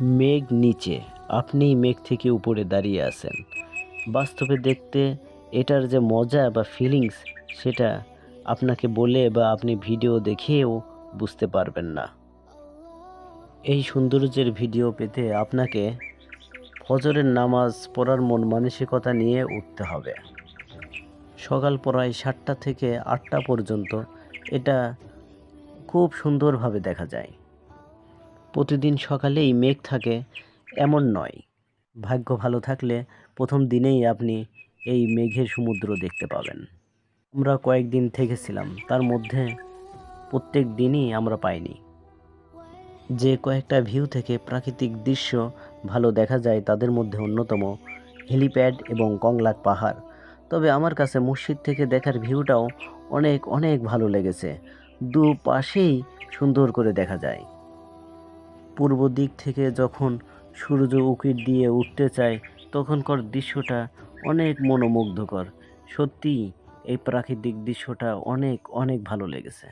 মেঘ নিচে, আপনি মেঘ থেকে উপরে দাঁড়িয়ে আছেন। বাস্তবে দেখতে এটার যে মজা বা ফিলিংস, সেটা আপনাকে বলে বা আপনি ভিডিও দেখেও বুঝতে পারবেন না। এই সৌন্দর্যের ভিডিও পেতে আপনাকে ফজরের নামাজ পড়ার মন মানসিকতা নিয়ে উঠতে হবে। সকাল প্রায় 7টা থেকে 8টা পর্যন্ত এটা খুব সুন্দরভাবে দেখা যায়। প্রতিদিন সকালেই মেঘ থাকে এমন নয়। ভাগ্য ভালো থাকলে প্রথম দিনেই আপনি এই মেঘের সমুদ্র দেখতে পাবেন। আমরা কয়েকদিন থেকেছিলাম, তার মধ্যে প্রত্যেক দিনই আমরা পাইনি। যে কয়েকটা ভিউ থেকে প্রাকৃতিক দৃশ্য ভালো দেখা যায় তাদের মধ্যে অন্যতম হেলিপ্যাড এবং কংলাক পাহাড়। তবে আমার কাছে মসজিদ থেকে দেখার ভিউটাও অনেক অনেক ভালো লেগেছে। দুপাশেই সুন্দর করে দেখা যায়। পূর্ব দিক থেকে যখন সূর্য উঁকি দিয়ে উঠতে চায় তখনকার দৃশ্যটা অনেক মনোমুগ্ধকর। সত্যিই এই প্রাকৃতিক দৃশ্যটা অনেক অনেক ভালো লেগেছে।